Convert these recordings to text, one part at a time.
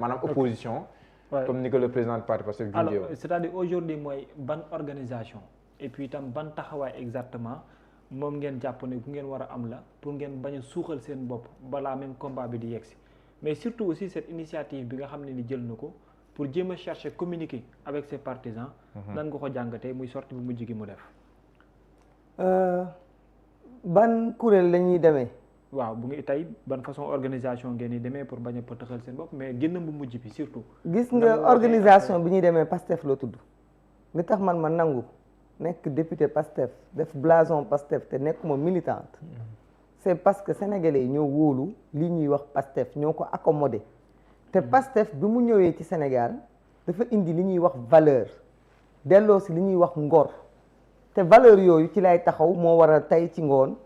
maanaam opposition. comme ni ko le président du parti Pastef junjee woon. c'est-à-dire aujourd'hui mooy ban organisation et puis itam ban taxawaay exactement moom ngeen jàpp ne bu ngeen war a am la pour ngeen bañ a suuxal seen bopp balaa même combat bi di yegsi mais surtout aussi cette initiative bi nga xam ne ni jël na ko pour jéem a chercher communiquer avec ses partisans. nan nga ko jàngatee muy sortie bu mujj gi mu def. ban kuréel la ñuy demee. waaw bu ngi tey ban façon organisation ngeen di demee pour bañ a pëtëxal seen bopp mais génn bu mujj bi surtout. gis nga organisation bi ñuy demee Pastef la tudd li tax man ma nangu nekk député Pastef def blason Pastef te nekkuma militante c'est parce que sénégalais yi ñoo wóolu li ñuy wax Pastef ñoo ko accommodé te Pastef bi mu ñëwee ci Sénégal dafa indi li ñuy wax valeur delloo si li ñuy wax ngor te valeur yooyu ci lay taxaw moo waral tey ci ngoon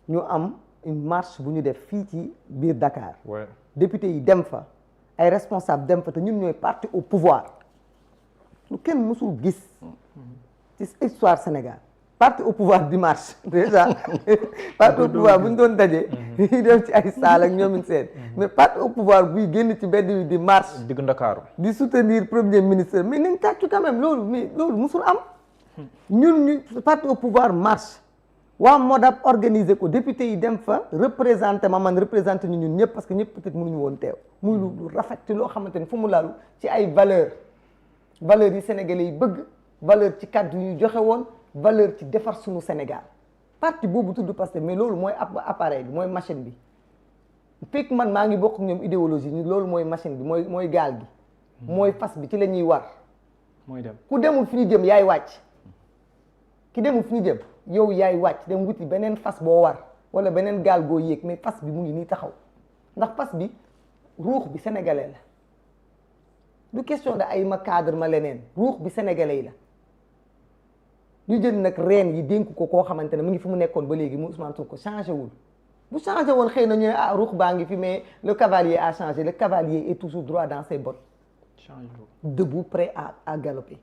ñu am une marche bu ñu def fii ci biir Dakar. député yi dem fa ay responsable dem fa te ñun ñooy parti au pouvoir lu kenn mësul gis ci histoire Sénégal parti au pouvoir di marche déjà parti au pouvoir bu ñu doon dajee dañuy dem ci ay salle ak ñoomin seen mais parti au pouvoir buy génn ci mbedd bi di marche digg Ndakaaru di soutenir premier ministre mais nañ tàccu quand même loolu mais loolu mësul am ñun ñu parti au pouvoir marche waa Modap organiser ko député yi dem fa représenté ma man représenté ñu ñun ñëpp parce que ñëpp peut-être mënuñu woon teew muy lu rafet ci loo xamante ni fu mu laalu ci ay valeur yi sénégalais yi bëgg valeur ci kàddu yu joxe woon valeur ci defar suñu Sénégal parti boobu tudd Pastef mais loolu mooy appareil bi mooy machine bi fekk man maa ngi bokk ak ñoom idéologie ni loolu mooy machine bi mooy gaal gi mooy fas bi ci la ñuy war mooy dem ku demul fi ñu jëm yaay wàcc ki demul fi ñu jëm yow yaay wàcc dem wuti beneen fas boo war wala beneen gaal goo yéeg mais fas bi mu ngi nii taxaw ndax fas bi ruux bi sénégalais la du question de ay ma cadre ma leneen ruux bi sénégalais la ñu jël nag reen yi dénk ko koo xamante ne mu ngi fi mu nekkoon ba léegi mu Ousmane Sonko changé wul bu changé woon xëy na ñu ne ruux baa ngi fi mais le cavalier a changé le cavalier est toujours droit dans ses bottes debout prêt à galoper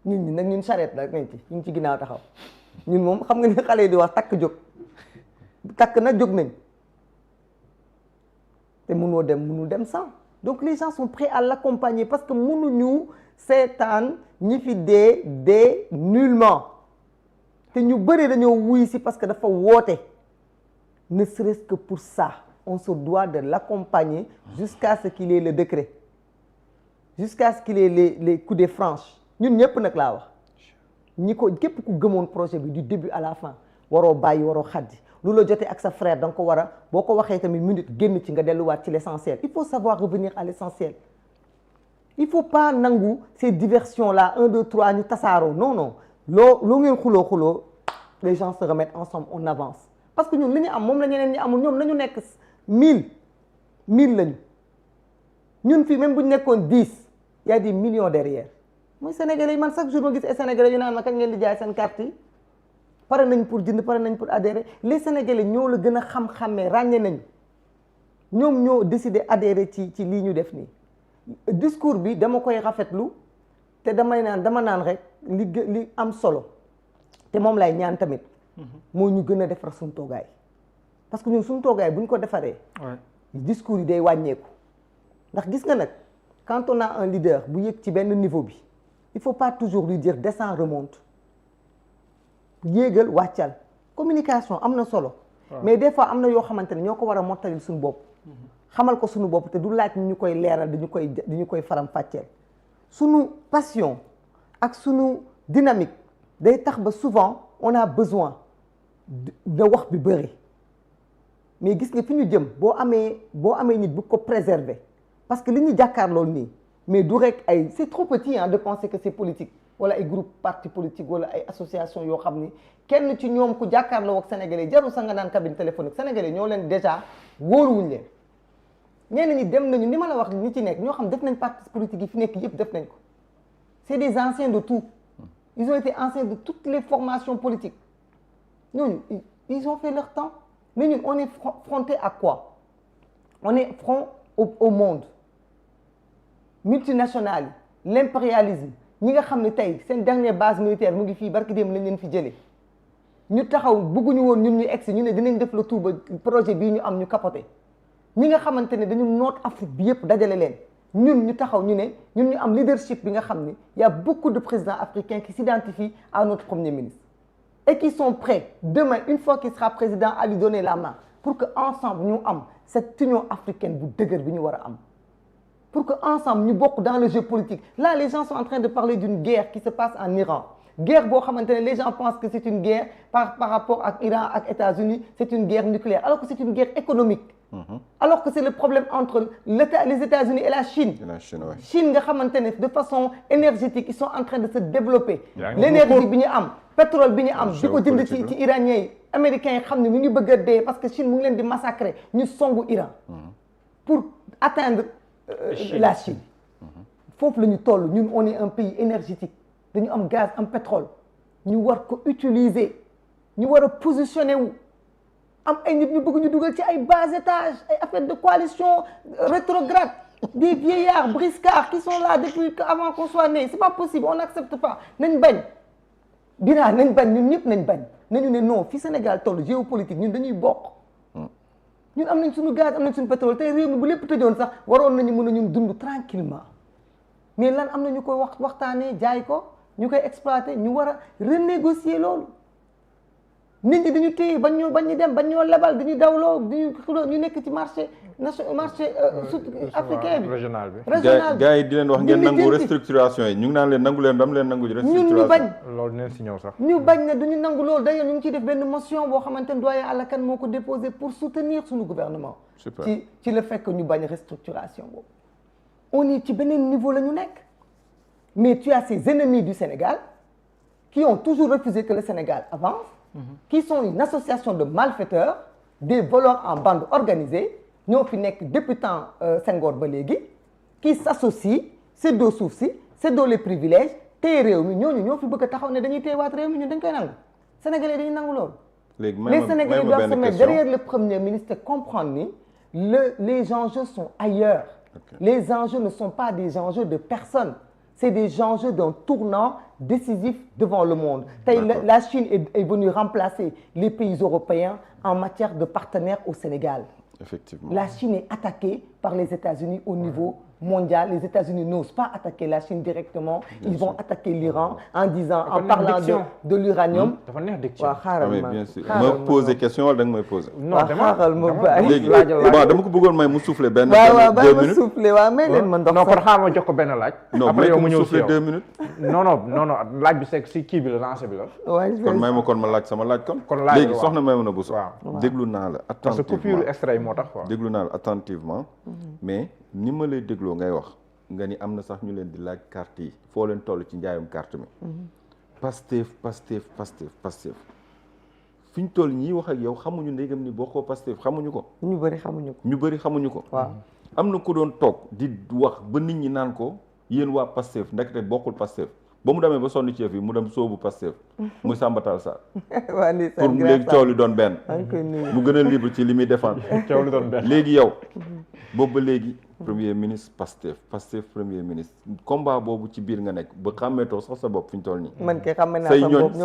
ñun nag ñun charrette la nañ ci ñu ngi ci ginnaaw taxaw ñun moom xam nga ni xale yi di wax takk jóg takk na jóg nañ te mënul dem sans donc les gens sont prêts à l'accompagner parce que mënuñu seetaan ñi fi dee nullement te ñu bëri dañoo wuy si parce que dafa woote ne serait-ce que pour ça on se doit de l'accompagner jusqu'à ce qu'il ait le décret jusqu'à ce qu'il ait les coups de franche ñun ñëpp nag laa wax ñi ko képp ku gëmoon projet bi du début à la fin waroo bàyyi waroo xaddi lu la jotee ak sa frère da nga ko war a boo ko waxee tamit minute génn ci nga delluwaat ci l'essentiel il faut savoir revenir à l'essentiel il faut pas nangu ces diversions là 1 2 3 ñu tasaaroo non loo ngeen xuloo les gens se remettent ensemble on avance parce que ñun li ñu am moom la ñeneen ñi amul ñoom nañu nekk 1000 lañu ñun fii même bu ñu nekkoon 10 y a des millions derrière mooy sénégalais yi man chaque jour ma gis ay sénégalais yu naan ma kañ ngeen di jaay seen carte yi pare nañ pour jënd pare nañ pour adhérer les sénégalais ñoo la gën a xam-xamee ràññee nañu ñoom ñoo décidé adhérer ci lii ñu def nii discours bi dama koy rafetlu te dama naan rek li am solo te moom lay ñaan tamit moo ñu gën a defar suñu toogaay parce que ñun suñu toogaay bu ñu ko defaree discours yi day wàññeeku ndax gis nga nag quand on a un leader bu yëg ci benn niveau bi il faut pas toujours lui dire descends remonte yéegal wàccal communication am na solo mais des fois am na yoo xamante ne ñoo ko war a mottalil suñu bopp xamal ko suñu bopp te du laaj ñu koy leeral dañu koy faram fàcceel suñu passion ak suñu dynamique day tax ba souvent on a besoin de wax bi bëri mais gis nga fi ñu jëm boo amee nit bu ko préserver parce que li ñu jàkkaar loolu nii mais du rek ay c'est trop petit de penser que c'est politique wala ay groupe parti politique wala ay association yoo xam ni kenn ci ñoom ku jàkkaarloo ak sénégalais jarul sa nga naan cabine téléphonique sénégalais ñoo leen déjà wóoruwuñ leen ñenn ñi dem nañu ni ma la wax ñi ci nekk ñoo xam def nañ parti politique yi fi nekk yëpp def nañ ko c'est des anciens de tout ils ont été anciens de toutes les formations politiques ñooñu ils ont fait leur temps mais ñun on est fronté à quoi on est front au monde multinational yi l'impérialisme ñi nga xam ne tey seen dernière base militaire mu ngi fii barki dem lañ leen fi jëlee ñu taxaw bëgguñu woon ñun ñu egsi ñu ne dinañ def le tout ba projet bii ñu am ñu capoté ñi nga xamante ne dañu noot Afrique bi yëpp dajale leen ñun ñu taxaw ñu ne ñun ñu am leadership bi nga xam ni y a beaucoup de présidents africains qui s'identifient à notre premier ministre et qui sont prêts demain une fois qu'il sera président à lui donner la main pour que ensemble ñu am cette union africaine bu dëgër bi ñu war a am pour que ensemble ñu bokk dans le jeu politique là les gens sont en train de parler d'une guerre qui se passe en Iran guerre boo xamante ne les gens pensent que c'est une guerre par rapport ak Iran ak États-Unis c'est une guerre nucléaire alors que c'est une guerre économique alors que c'est le problème entre les États-Unis et la Chine. Chine nga xamante ne de façon énergétique ils sont en train de se développer l'énergie bi ñu am pétrole bi ñu am di ko jënd ci iraniens yi américains yi xam ne mu ngi bëgg a dee parce que Chine mu ngi leen di massacrer ñu songu Iran pour atteindre la Chine foofu la ñu toll ñun on est un pays énergétique dañu am gaz am pétrole ñu war ko utiliser ñu war a positionner wu am ay nit ñu bëgg ñu dugal ci ay bas étage ay affaires de coalition rétrograde des vieillards briscards qui sont là depuis avant qu'on soit né c'est pas possible on n'accepte pas nañ bañ Bira nañ bañ ñun ñëpp nañ bañ nañu ne non fi Sénégal toll géopolitique ñun dañuy bokk ñun am nañ suñu gaz am nañ suñu pétrole tey réew mi bu lépp tëjoon sax waroon nañu mën a ñun dund tranquillement mais lan am na ñu koy waxtaanee jaay ko ñu koy exploiter ñu war a renégocier loolu nit ñi dañu téye bañ ñu dem bañ ñoo lebal dañuy dawloo ñu nekk ci marché africain bi régional bi gars yi di leen wax ngeen nangu restructuration yi ñu ngi naan leen nangu leen dam leen nangu ji restructuration ñun ñu bañ loolu neen si ñëw sax ñu bañ ne duñu nangu loolu d'ailleurs ñu ngi ciy def benn motion boo xamante ne doyen Alla Kane moo ko déposé pour soutenir suñu gouvernement ci le fait que ñu bañ restructuration boobu on est ci beneen niveau la ñu nekk mais tu as ces ennemis du Sénégal qui ont toujours refusé que le Sénégal avance qui sont une association de malfaiteurs des voleurs en bande organisée ñoo fi nekk depuis temps Senghor ba léegi qui s'associent séddoo suuf si séddoo les privilèges téye réew mi ñooñu ñoo fi bëgg a taxaw ne dañuy téyewaat réew mi ñun dañ koy nangu Sénégalais dañuy nangu loolu les Sénégalais doivent se mettre derrière le Premier ministre et comprendre ni les enjeux sont ailleurs les enjeux ne sont pas des enjeux de personnes c'est des enjeux d'un tournant décisif devant le monde. La Chine est venue remplacer les pays européens en matière de partenaires au Sénégal. Effectivement. La Chine est attaquée par les États-Unis au niveau mondial. Les États-Unis n'osent pas attaquer la Chine directement. Ils vont attaquer l'Iran en disant, en parlant de l'uranium. dafa neex diction. waaw xaaral ma bien sûr ma poser question wala da nga may poser. non xaaral ma bàyyi. léegi waaw dama ko bëggoon may mu souffler benn. waaw bàyyi ma souffler waaw may leen ma ndox. non kon xaaral ma jox ko benn laaj. après yow mu ñëw souffler 2 minutes. non laaj bi c'est si kii bi la lancé bi la. kon may ma kon ma laaj sama laaj kon. kon laaj léegi soxna may mën a bu so. waaw déglu naa la attentivement parce que coupure extrait moo tax quoi. déglu naa la attentivement. mais ni ma lay dégloo ngay wax. nga ni am na sax ñu leen di laaj carte yi foo leen toll ci njaayum carte mi Pastef fi ñu toll ñii wax ak yow xamuñu ndégam ni bokkoo Pastef xamuñu ko ñu bëri xamuñu ko waaw am na ku doon toog di wax ba nit ñi naan ko yéen waa Pastef ndekete bokkul Pastef ba mu demee ba sonn ceef yi mu dem soobu Pastef muy Samba Tall Sarr pour mu léegi coow li doon benn mu gën a libre ci li muy défendre coow li doon benn léegi yow boobu ba léegi premier ministre Pastef premier ministre combat boobu ci biir nga nekk ba xàmmeetoo sax sa bopp fi ñu toll nii. man kay xàmme naa sa bopp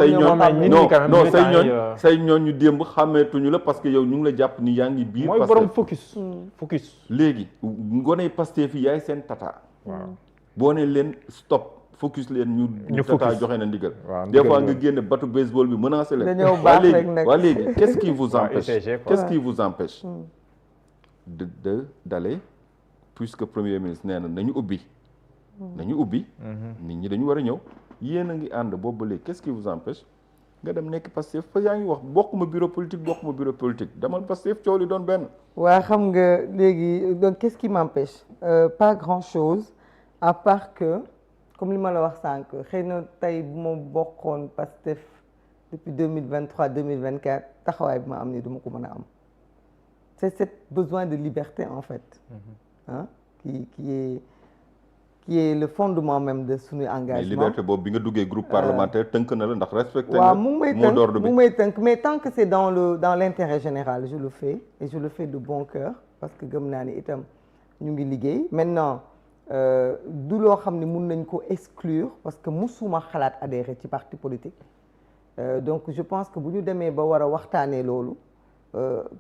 say ñooñ ñu démb xàmmeetuñu la parce que yow ñu ngi la jàpp ni yaa ngi biir. mooy borom focus. léegi ngoney Pastef yi yaay seen tata. waaw boo ne leen stop focus leen ñu tata joxe na ndigal. des fois nga génne batu baseball bi menacé leen. dañoo baax rek nag waa léegi qu'est-ce qui vous empêche d'aller puisque premier ministre nee na nañu ubbi nit ñi dañu war a ñëw yéen a ngi ànd boobu ba léegi qu'est-ce qui vous empêche nga dem nekk Pastef parce que yaa ngi wax bokkuma bureau politique demal Pastef coow li doon benn. waa xam nga léegi donc qu'est-ce qui m'empêche pas grand-chose à part que comme li ma la wax sànq xëy na tey bu ma bokkoon Pastef depuis 2023 2024 taxawaay bi ma am ni du ma ko mën a am c'est ce besoin de liberté en fait qui est le fondement même de suñu engagement. mais liberté boobu bi nga duggee groupe parlementaire tënk na la ndax respecté waaw mu ngi may tënk mais tant que c'est dans l'intérêt général je le fais et je le fais de bon cœur parce que gëm naa ni itam ñu ngi liggéey maintenant du loo xam ne mun nañ ko exclure parce que musuma xalaat adhérer ci parti politique donc je pense que bu ñu demee ba war a waxtaanee loolu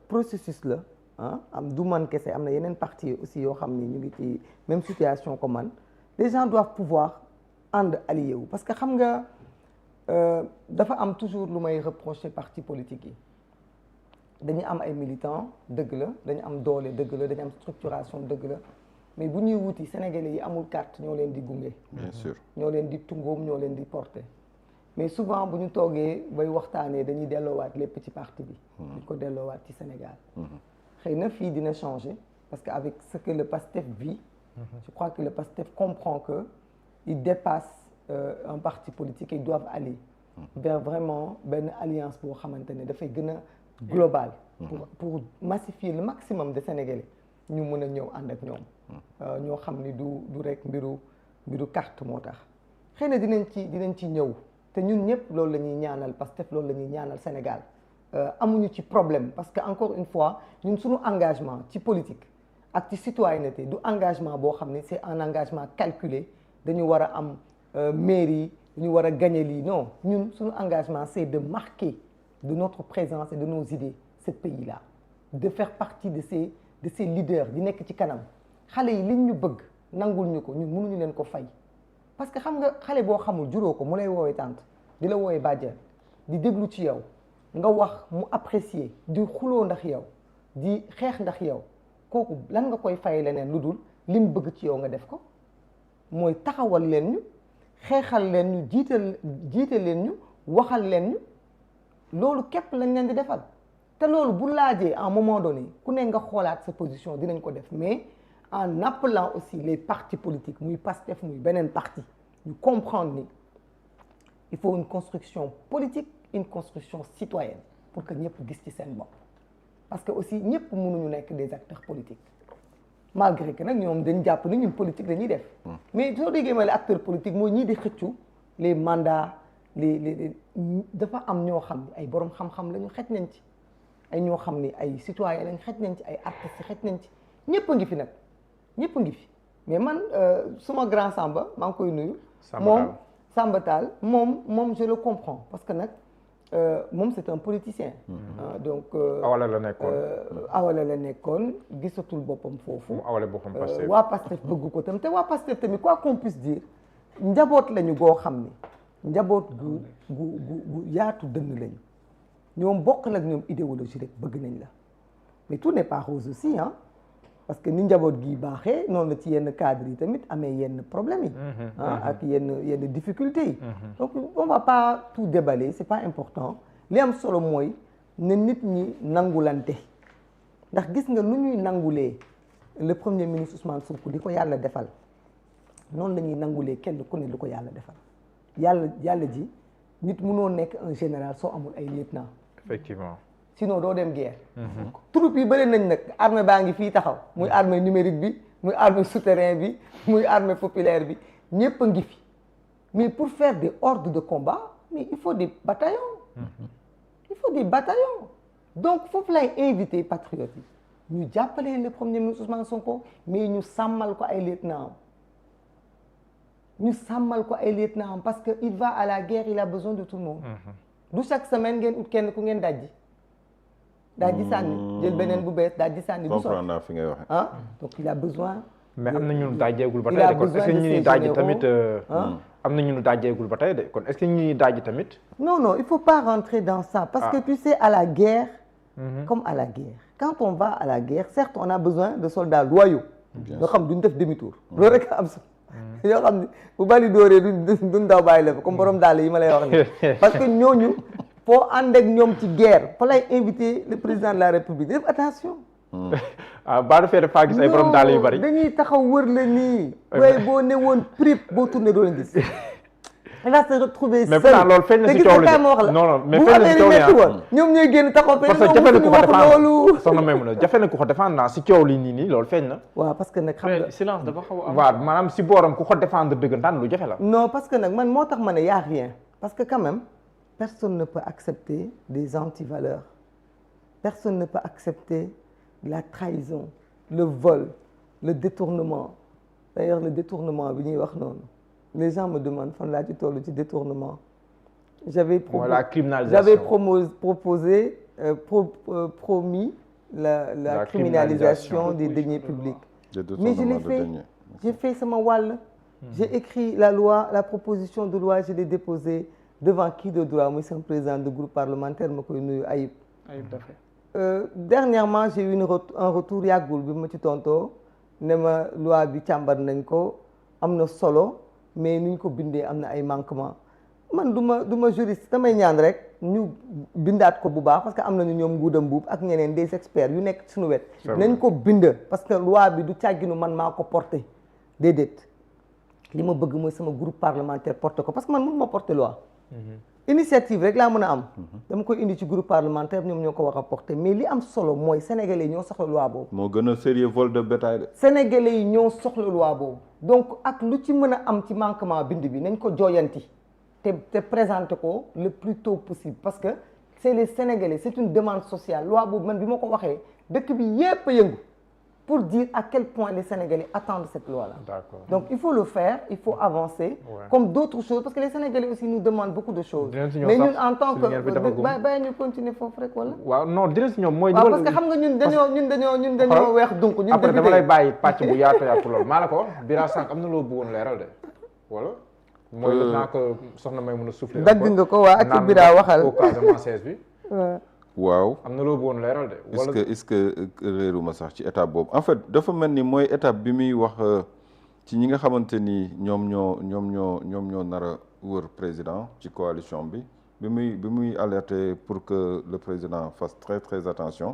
processus la am du man kese am na yeneen parti aussi yoo xam ni ñu ngi ci même situation que man les gens doivent pouvoir ànd allié wu parce que xam nga dafa am toujours lu may reprocher parti politique yi dañu am ay militants dëgg la dañu am doole dëgg la dañu am structuration dëgg la mais bu ñuy wuti Sénégalais yi amul carte ñoo leen di gunge. bien sûr ñoo leen di tungoom ñoo leen di porter mais souvent bu ñu toogee bay waxtaanee dañuy delloowaat lépp ci parti bi. di ko delloowaat ci Sénégal. xëy na fii dina changer parce que avec ce que le PASTEF vit. je crois que le PASTEF comprend que il dépasse un parti politique et ils doivent aller vers vraiment benn alliance boo xamante ne dafay gën a global. pour massifier le maximum de Sénégalais ñu mën a ñëw ànd ak ñoom. ñoo xam ni du rek mbiru carte moo tax xëy na dinañ ci ñëw te ñun ñëpp loolu la ñuy ñaanal PASTEF loolu la ñuy ñaanal Sénégal amuñu ci problème parce que encore une fois ñun suñu engagement ci politique ak ci citoyenneté du engagement boo xam ne c'est un engagement calculé dañu war a am mairie dañu war a gagner lii non ñun suñu engagement c'est de marquer de notre présence et de nos idées ce pays-là de faire partie de ces leaders di nekk ci kanam xale yi liñ ñu bëgg nangul ñu ko ñun mënuñu leen ko fay parce que xam nga xale boo xamul juróo ko mu lay woowee tante di la woowee bàjjen di déglu ci yow nga wax mu apprécier di xuloo ndax yow di xeex ndax yow kooku lan nga koy fay leneen lu dul li mu bëgg ci yow nga def ko mooy taxawal leen ñu xeexal leen ñu jiital leen ñu waxal leen ñu loolu képp lañ leen di defal te loolu bu laajee à un moment donné ku ne nga xoolaat sa position dinañ ko def mais en appelant aussi les partis politiques muy PASTEF muy beneen parti ñu comprendre ni il faut une construction politique une construction citoyenne pour que ñëpp gis ci seen bopp parce que aussi ñëpp mënuñu nekk des acteurs politiques malgré que nag ñoom dañ jàpp ni ñun politique dañuy def mais soo déggee ma les acteurs politiques mooy ñii di xëccu les mandats les dafa am ñoo xam ni ay borom xam-xam la ñu xej nañ ci ay ñoo xam ni ay citoyens lañ xej nañ ci ay artistes xej nañ ci ñëpp a ngi fi nag ñëpp a ngi fi mais man suma grand Samba maa ngi koy nuyu moom Samba Tall moom je le comprends parce que nag moom c'est un politicien donc awale la nekkoon awale la nekkoon gisatul boppam foofu mu awale boppam Pastef waa Pastef bëgg ko tam te waa Pastef tamit quoi qu'on puisse dire njaboot lañu goo xam ni njaboot gu yaatu dënn lañu ñoom bokk nag ñoom idéologie rek bëgg nañ la mais tout n'est pas rose aussi hein parce que ni njaboot gi baaxee noonu la ci yenn cadres yi tamit amee yenn problèmes yi ak yenn difficultés yi donc on va pas tout déballer c'est pas important li am solo mooy ne nit ñi nangulante ndax gis nga nu ñuy nangulee le premier ministre Ousmane Sonko di ko yàlla defal noonu la ñuy nangulee kenn ku ne lu ko yàlla defal yàlla ji nit mënoo nekk un général soo amul ay lieutenant effectivement sinon doo dem guerre troupe yi bëri nañ nag armée baa ngi fii taxaw muy armée numérique bi muy armée souterrain bi muy armée populaire bi ñëpp a ngi fi mais pour faire des ordres de combat mais il faut des bataillons donc foofu lay invité patriotes yi ñu jàppale le premier ministre Ousmane Sonko mais ñu sàmmal ko ay lieutenant parce que il va à la guerre il a besoin de tout le monde du chaque semaine ngeen ut kenn ku ngeen dajji sànni jël beneen bu bees daal di sànni du comprendre naa fi ngay waxe donc il a besoin mais am na ñu dajjeegul ba tey de kon est-ce que ñu dajji tamit am na ñu dajjeegul ba tey de kon est-ce que ñu dajji tamit non il faut pas rentrer dans ça parce que tu sais à la guerre comme à la guerre quand on va à la guerre certes on a besoin de soldats loyaux yoo xam duñ def demi-tour loolu rek am sa yoo xam ne bu bali dóoree duñ daw bàyyi la fa comme borom daal yi ma lay wax ni parce que ñooñu foo ànd ak ñoom ci guerre fa lay inviter le président de la République def attention baa dafee dafaa gis ay borom daal yu bari dañuy taxaw wër la nii waaye boo ne woon prip boo tourné doo leen gis il va se retrouver seul mais pourtant loolu feeñ na si coow li non mais feeñ na si coow li ñoom ñooy génn taxaw parce que jafe na ku ko défendre soxna may mun a jafe na ku ko défendre naa si coow li nii loolu feeñ na waaw parce que nag xam nga silence dafa xaw a am waaw maanaam si booram ku ko défendre dëggantaan lu jafe la non parce que nag man moo tax ma ne y a rien parce que quand même personne ne peut accepter des antivaleurs personne ne peut accepter la trahison le vol le détournement d'ailleurs le détournement bi ñuy wax noonu les gens me demandent fan laa ci tollu ci détournement j'avais la criminalisation proposé promis la criminalisation des deniers publics. Mais je l'ai fait, j'ai fait sama wàll. J'ai écrit la loi, la proposition de loi, je l'ai déposée devant qui de droit, muy sama président de groupe parlementaire ma koy nuyu Ayib. Dernièrement j'ai eu un retour yàggul bi ma ci tontoo ne ma loi bi càmbar nañ ko am na solo mais nuñ ko bindee am na ay manquements man du ma juriste damay ñaan rek ñu bindaat ko bu baax parce que am nañu ñoom nguudam buub ak ñeneen des experts yu nekk suñu wet nañ ko bind parce que loi bi du càgginu man maa ko porté déedéet li ma bëgg mooy sama groupe parlementaire porté ko parce que man mënu ma porté loi initiative rek laa mën a am dama koy indi ci groupe parlementaire ñoom ñoo ko war a porté mais li am solo mooy sénégalais yi ñoo soxla loi boobu moo gën a sérieux vol de bétail de sénégalais yi ñoo soxla loi boobu donc ak lu ci mën a am ci manquement bind bi nañ ko jooyanti te présenté ko le plus tôt possible parce que c'est les sénégalais c'est une demande sociale loi boobu man bi ma ko waxee dëkk bi yépp a yëngu pour dire à quel point les Sénégalais attendent cette loi-là. D'accord. Donc il faut le faire, il faut avancer, comme d'autres choses, parce que les Sénégalais aussi nous demandent beaucoup de choses. Mais ñun en tant que bàyyi ñu continuer foofu rek wala. waaw non dina si ñoom mooy. waaw parce que xam nga ñun dañoo weex donc ñun après dama lay bàyyi pàcc bu yaatu loolu maa la ko Bira sànq am na loo bëggoon leeral de wala. mooy le temps que soxna may mën a souffler. dagg nga ko waa ak Bira waxal au Casamance bi. waaw am na loo bëggoon leeral de. est-ce que réeruma sax ci étape boobu en fait dafa mel ni mooy étape bi muy wax ci ñi nga xamante ni ñoom ñoo nar a wër président ci coalition bi muy alerter pour que le président fasse très très attention.